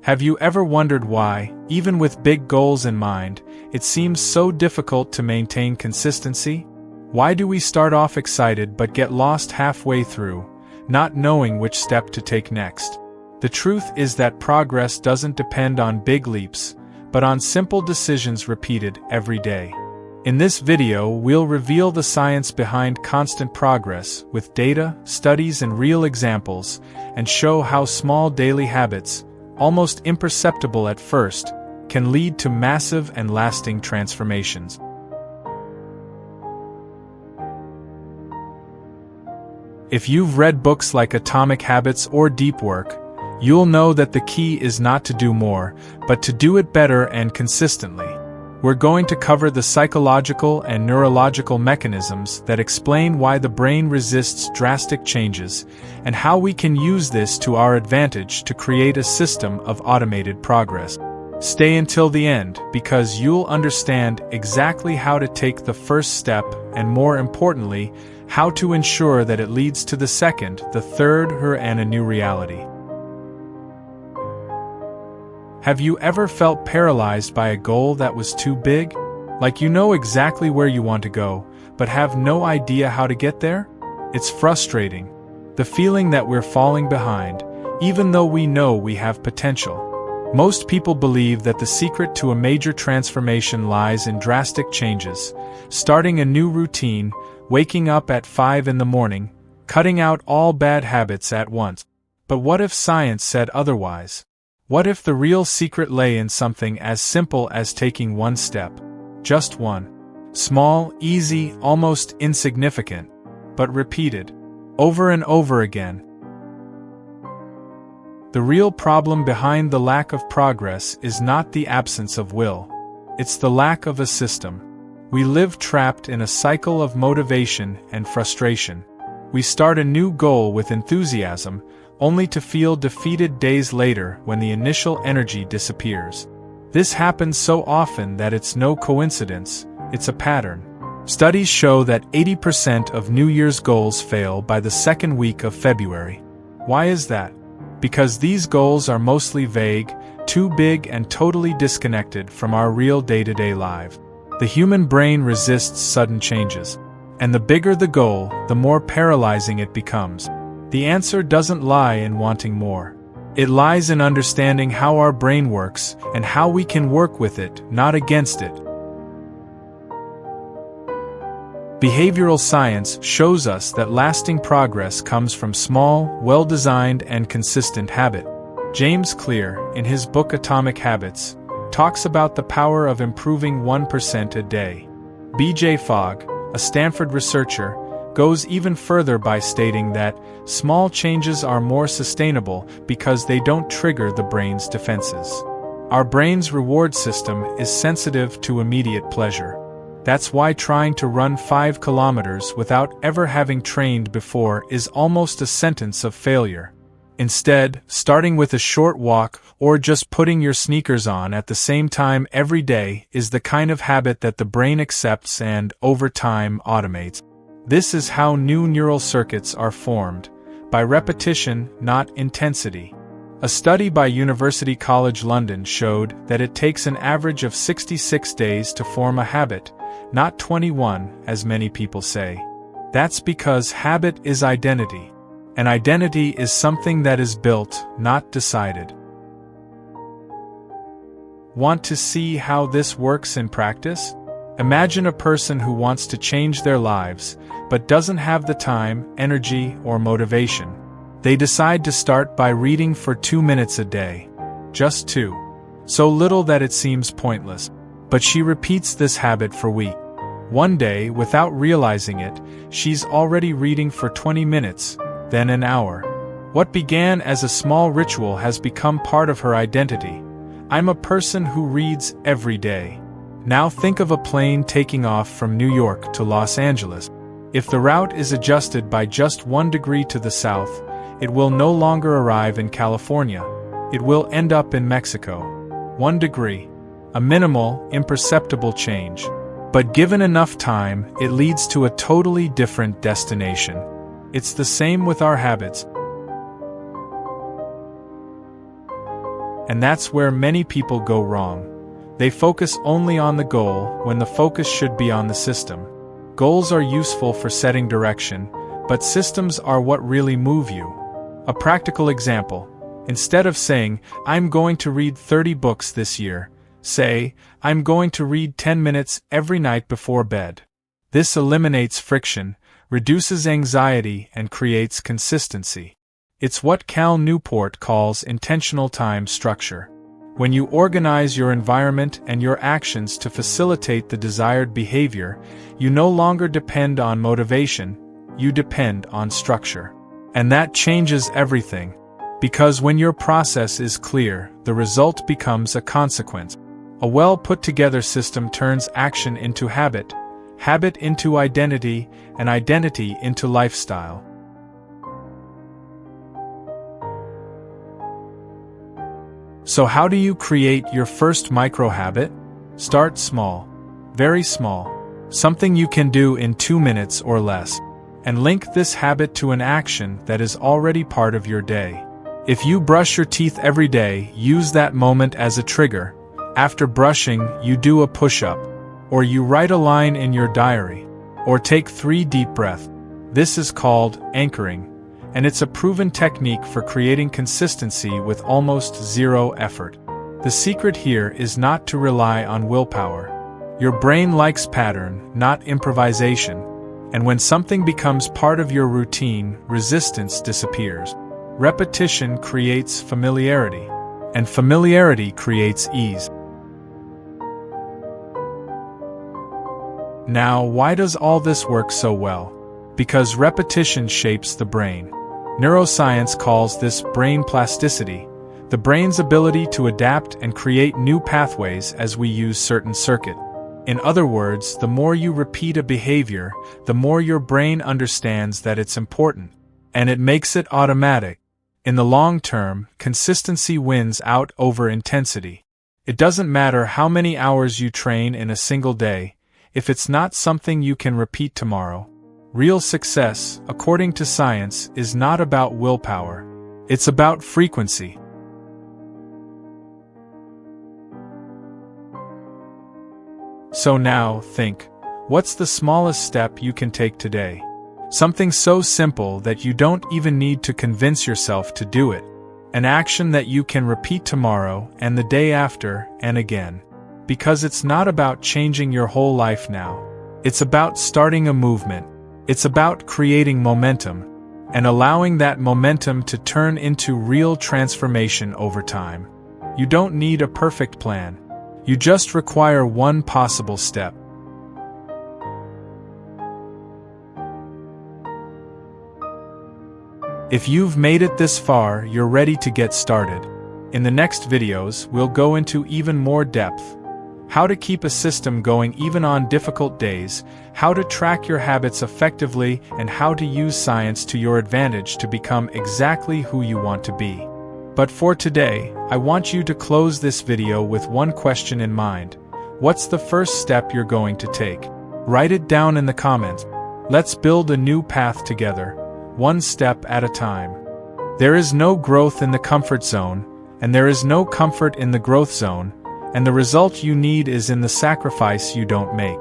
Have you ever wondered why, even with big goals in mind, it seems so difficult to maintain consistency? Why do we start off excited but get lost halfway through, not knowing which step to take next? The truth is that progress doesn't depend on big leaps, but on simple decisions repeated every day. In this video, we'll reveal the science behind constant progress with data, studies, and real examples, and show how small daily habits, almost imperceptible at first, can lead to massive and lasting transformations. If you've read books like Atomic Habits or Deep Work, you'll know that the key is not to do more, but to do it better and consistently. We're going to cover the psychological and neurological mechanisms that explain why the brain resists drastic changes, and how we can use this to our advantage to create a system of automated progress. Stay until the end, because you'll understand exactly how to take the first step and, more importantly, how to ensure that it leads to the second, the third, and a new reality. Have you ever felt paralyzed by a goal that was too big? Like you know exactly where you want to go, but have no idea how to get there? It's frustrating. The feeling that we're falling behind, even though we know we have potential. Most people believe that the secret to a major transformation lies in drastic changes, starting a new routine, waking up at 5 in the morning, cutting out all bad habits at once. But what if science said otherwise? What if the real secret lay in something as simple as taking one step? Just one. Small, easy, almost insignificant, but repeated, over and over again. The real problem behind the lack of progress is not the absence of will. It's the lack of a system. We live trapped in a cycle of motivation and frustration. We start a new goal with enthusiasm, only to feel defeated days later when the initial energy disappears. This happens so often that it's no coincidence, it's a pattern. Studies show that 80% of New Year's goals fail by the second week of February. Why is that? Because these goals are mostly vague, too big, and totally disconnected from our real day-to-day lives. The human brain resists sudden changes, and the bigger the goal, the more paralyzing it becomes. The answer doesn't lie in wanting more. It lies in understanding how our brain works and how we can work with it, not against it. Behavioral science shows us that lasting progress comes from small, well-designed, and consistent habit. James Clear, in his book Atomic Habits, talks about the power of improving 1% a day. B.J. Fogg, a Stanford researcher, goes even further by stating that small changes are more sustainable because they don't trigger the brain's defenses. Our brain's reward system is sensitive to immediate pleasure. That's why trying to run 5 kilometers without ever having trained before is almost a sentence of failure. Instead, starting with a short walk or just putting your sneakers on at the same time every day is the kind of habit that the brain accepts and, over time, automates. This is how new neural circuits are formed, by repetition, not intensity. A study by University College London showed that it takes an average of 66 days to form a habit, not 21, as many people say. That's because habit is identity, and identity is something that is built, not decided. Want to see how this works in practice? Imagine a person who wants to change their lives, but doesn't have the time, energy, or motivation. They decide to start by reading for 2 minutes a day. Just 2. So little that it seems pointless. But she repeats this habit for weeks. One day, without realizing it, she's already reading for 20 minutes, then an hour. What began as a small ritual has become part of her identity. I'm a person who reads every day. Now think of a plane taking off from New York to Los Angeles. If the route is adjusted by just 1 degree to the south, it will no longer arrive in California. It will end up in Mexico. 1 degree. A minimal, imperceptible change. But given enough time, it leads to a totally different destination. It's the same with our habits. And that's where many people go wrong. They focus only on the goal when the focus should be on the system. Goals are useful for setting direction, but systems are what really move you. A practical example: instead of saying, "I'm going to read 30 books this year," say, "I'm going to read 10 minutes every night before bed." This eliminates friction, reduces anxiety, and creates consistency. It's what Cal Newport calls intentional time structure. When you organize your environment and your actions to facilitate the desired behavior, you no longer depend on motivation, you depend on structure. And that changes everything. Because when your process is clear, the result becomes a consequence. A well-put-together system turns action into habit, habit into identity, and identity into lifestyle. So how do you create your first micro-habit? Start small. Very small. Something you can do in 2 minutes or less. And link this habit to an action that is already part of your day. If you brush your teeth every day, use that moment as a trigger. After brushing, you do a push-up. Or you write a line in your diary. Or take 3 deep breaths. This is called anchoring. And it's a proven technique for creating consistency with almost zero effort. The secret here is not to rely on willpower. Your brain likes pattern, not improvisation. And when something becomes part of your routine, resistance disappears. Repetition creates familiarity. And familiarity creates ease. Now, why does all this work so well? Because repetition shapes the brain. Neuroscience calls this brain plasticity, the brain's ability to adapt and create new pathways as we use certain circuit. In other words, the more you repeat a behavior, the more your brain understands that it's important, and it makes it automatic. In the long term, consistency wins out over intensity. It doesn't matter how many hours you train in a single day, if it's not something you can repeat tomorrow. Real success, according to science, is not about willpower. It's about frequency. So now, think, what's the smallest step you can take today? Something so simple that you don't even need to convince yourself to do it. An action that you can repeat tomorrow and the day after and again. Because it's not about changing your whole life now. It's about starting a movement. It's about creating momentum, and allowing that momentum to turn into real transformation over time. You don't need a perfect plan. You just require one possible step. If you've made it this far, you're ready to get started. In the next videos, we'll go into even more depth. How to keep a system going even on difficult days, how to track your habits effectively, and how to use science to your advantage to become exactly who you want to be. But for today, I want you to close this video with one question in mind. What's the first step you're going to take? Write it down in the comments. Let's build a new path together, one step at a time. There is no growth in the comfort zone, and there is no comfort in the growth zone. And the result you need is in the sacrifice you don't make.